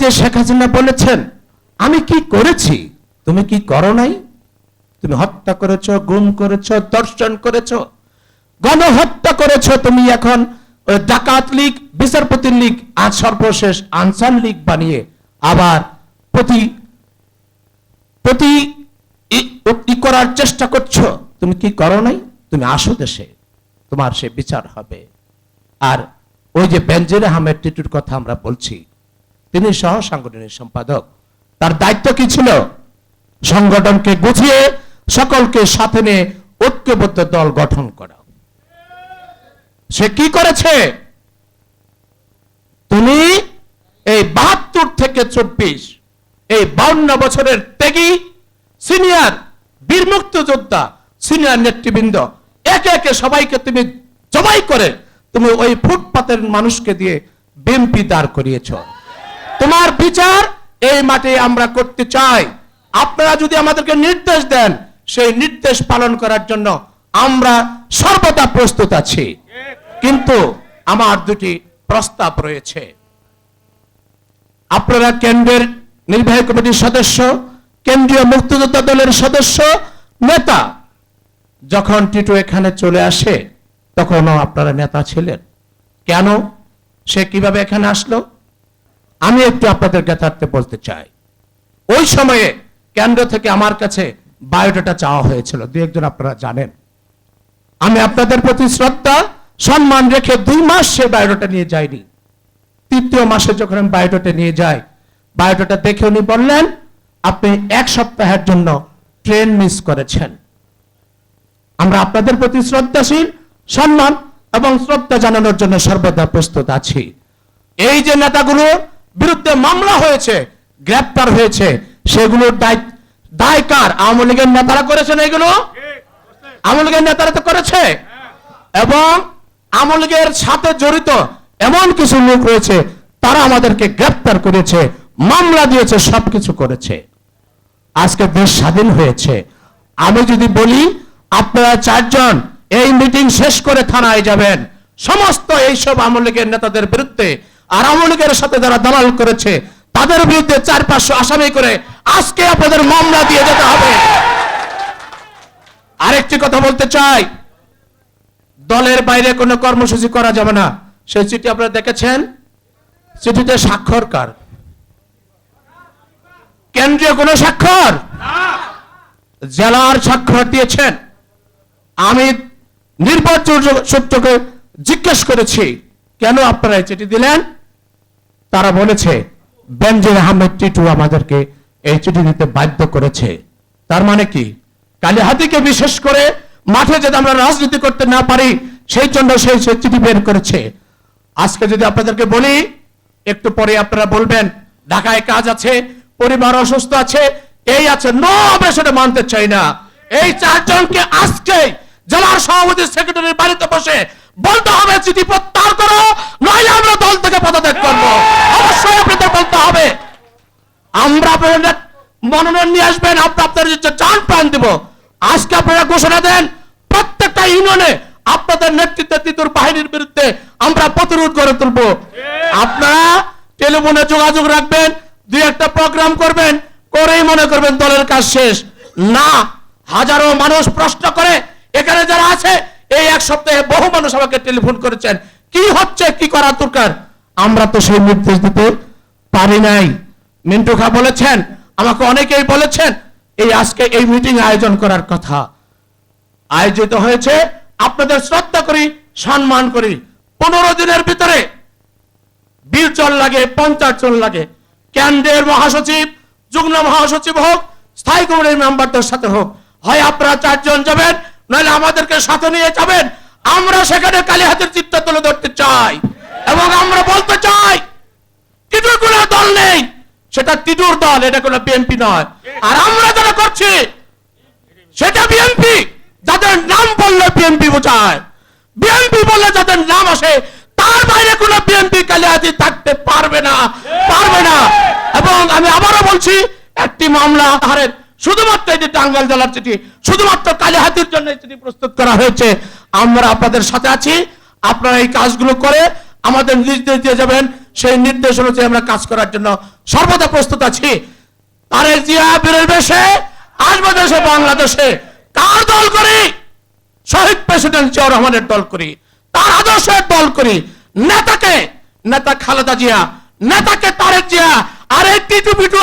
যে শেখ হাসিনা বলেছেন আমি কি করেছি, তুমি কি করো নাই? তুমি হত্যা করেছো, গুম করেছো, ধর্ষণ করেছো, গণহত্যা করেছো। তুমি এখন ডাকাত লীগ, বিচারপতি লীগ, আজ সর্বশেষ আনসার লীগ বানিয়ে আবার প্রতি করার চেষ্টা করছো। তুমি কি করো নাই? তুমি আসো দেশে, তোমার সে বিচার হবে। আর ওই যে বেনজির আহমেদ টিটুর কথা আমরা বলছি, তিনি সহ সাংগঠনিক সম্পাদক, তার দায়িত্ব কি ছিল? সংগঠনকে গুছিয়ে সকলকে সাথে নিয়ে ঐক্যবদ্ধ দল গঠন করা। সে কি করেছে? তুমি এই ৭২ থেকে ২৪ এই ৫২ বছরের ত্যাগী সিনিয়র বীর মুক্তিযোদ্ধা, সিনিয়র নেতৃবৃন্দ, একে একে সবাইকে তুমি জবাই করে তুমি ওই ফুটপাতের মানুষকে দিয়ে বিএনপি দাঁড় করিয়েছ। তোমার বিচার এই মাঠে আমরা করতে চাই। আপনারা যদি আমাদেরকে নির্দেশ দেন, সেই নির্দেশ পালন করার জন্য আমরা সর্বদা প্রস্তুত আছি। কিন্তু আমার দুটি প্রস্তাব রয়েছে। আপনারা কেন্দ্রের নির্বাহী কমিটির সদস্য, কেন্দ্রীয় মুক্তিযোদ্ধা দলের সদস্য, নেতা, যখন টিটু এখানে চলে আসে তখনও আপনারা নেতা ছিলেন। কেন সে কিভাবে এখানে আসলো আমি একটু আপনাদের জ্ঞাতার্থে বলতে চাই। ওই সময়ে কেন্দ্র থেকে আমার কাছে বায়োডাটা চাওয়া হয়েছিল, দু একজন আপনারা জানেন। আমি আপনাদের প্রতি শ্রদ্ধা সম্মান রেখে 2 মাস সে বায়োডাটা নিয়ে যাইনি। ৩য় মাসে যখন আমি বায়োডাটা নিয়ে যাই, বায়োডাটা দেখে উনি বললেন আপনি 1 সপ্তাহের জন্য ট্রেন মিস করেছেন। আমরা আপনাদের প্রতি শ্রদ্ধাশীল, সম্মান এবং শ্রদ্ধা জানানোর জন্য সর্বদা প্রস্তুত আছি। এই যে নেতাগুলোর বিরুদ্ধে মামলা হয়েছে, গ্রেপ্তার হয়েছে, সেগুলোর দায় কার? আওয়ামী লীগের নেতারা করেছেন। এগুলো আওয়ামী লীগের নেতারা তো করেছে, এবং আওয়ামী লীগের সাথে জড়িত এমন কিছু লোক রয়েছে, তারা আমাদেরকে গ্রেপ্তার করেছে, মামলা দিয়েছে, সবকিছু করেছে। আজকে দেশ স্বাধীন হয়েছে। আমি যদি বলি আপনারা 4 জন এই মিটিং শেষ করে থানায় যাবেন, সমস্ত এইসব আওয়ামী লীগের নেতাদের বিরুদ্ধে আর আওয়ামী লীগের সাথে যারা দালাল করেছে তাদের বিরুদ্ধে 400-500 আসামি করে আজকে আপনাদের মামলা দিয়ে যেতে হবে। আরেকটি কথা বলতে চাই, দলের বাইরে কোনো কর্মসূচি করা যাবে না। সেই চিঠি আপনারা দেখেছেন, চিঠিতে স্বাক্ষর কার? কেন্দ্রীয় কোনো স্বাক্ষর? জেলার স্বাক্ষর দিয়েছেন। আমি নির্বাচন সূত্রকে জিজ্ঞেস করেছি কেন আপনারা এই চিঠি দিলেন? তারা বলেছে বেনজির আহমেদ টিটু আমাদেরকে এই চিঠি দিতে বাধ্য করেছে। তার মানে কি? কালিহাতীকে বিশেষ করে মাঠে যদি আমরা রাজনীতি করতে না পারি সেই জন্য সেই চিঠি বের করেছে। আজকে যদি আপনাদেরকে বলি, একটু পরে আপনারা বলবেন ঢাকায় কাজ আছে, পরিবার অসুস্থ আছে, এই আছে, নো, আমরা সেটা মানতে চাই না। এই 4 জনকে আজকে জেলার সভাপতি সেক্রেটারির বাড়িতে বসে বলতে হবে চিঠি প্রত্যাহার করো, নইলে আমরা দল থেকে পদত্যাগ করব। অবশ্যই আপনাদের বলতে হবে। আমরা আপনাদের মনোনয়ন নিয়ে আসবেন, আপনাদের চান প্রাণ দেব। আজকে আপনারা ঘোষণা দেন প্রত্যেকটা ইউনিয়নে আপনাদের নেতৃত্বে টিটুর বাহিনীর বিরুদ্ধে আমরা প্রতিরোধ গড়ে তুলব। আপনারা টেলিফোনে যোগাযোগ রাখবেন, 2-1টা প্রোগ্রাম করবেন, করেই মনে করবেন দলের কাজ শেষ। না, হাজারো মানুষ প্রশ্ন করে, এখানে যারা আছে এই 1 সপ্তাহে বহু মানুষ আমাকে টেলিফোন করেছেন, কি হচ্ছে, কি করা দরকার। আমরা তো সেই নির্দেশ দিতে পারি নাই। মিন্টু খা বলেছেন, আমাকে অনেকেই বলেছেন এই আজকে এই মিটিং আয়োজন করার কথা। আয়োজিত হয়েছে, আপনাদের শ্রদ্ধা করি, সম্মান করি। 15 দিনের ভিতরে 20 জন লাগে, 50 জন লাগে, কেন্দ্রের মহাসচিব, যুগ্ম মহাসচিব হোক, স্থায়ী কমিটির মেম্বারদের সাথে হোক, হয় আপনারা 4 জন যাবেন, নইলে আমাদেরকে সাথে নিয়ে যাবেন। আমরা সেখানে কালিহাতীর চিত্র তুলে ধরতে চাই, এবং আমরা বলতে চাই টিটুর কোনো দল নেই, সেটা টিটুর দল, এটা কোনো বিএনপি নয়। আর আমরা যারা করছি সেটা বিএনপি, যাদের নাম বললে বিএনপি বোঝায়, বিএনপি বললে যাদের নাম আসে, তার বাইরে কোনো বিএনপি কালিহাতী থাকতে পারবে না, পারবে না। এবং আমি আবারও বলছি, একটি মামলা হারেন, শুধুমাত্র এটি টাঙ্গাইল জেলার চিঠি, শুধুমাত্র কালিহাতীর জন্য চিঠি প্রস্তুত করা হয়েছে। আমরা আপনাদের সাথে আছি, আপনারা এই কাজগুলো করে আমাদের নির্দেশ দিয়ে যাবেন, সেই নির্দেশ অনুযায়ী আমরা কাজ করার জন্য সর্বদা প্রস্তুত আছি। তারেক জিয়া বীরের বেশে আসবে দেশে বাংলাদেশে। কার দল করি? শহীদ প্রেসিডেন্ট জিয়াউর রহমানের দল করি, তার আদর্শের দল করি। নেতা খালেদা জিয়া, নেতাকে তারেক জিয়া। আর এই টিটু পিটু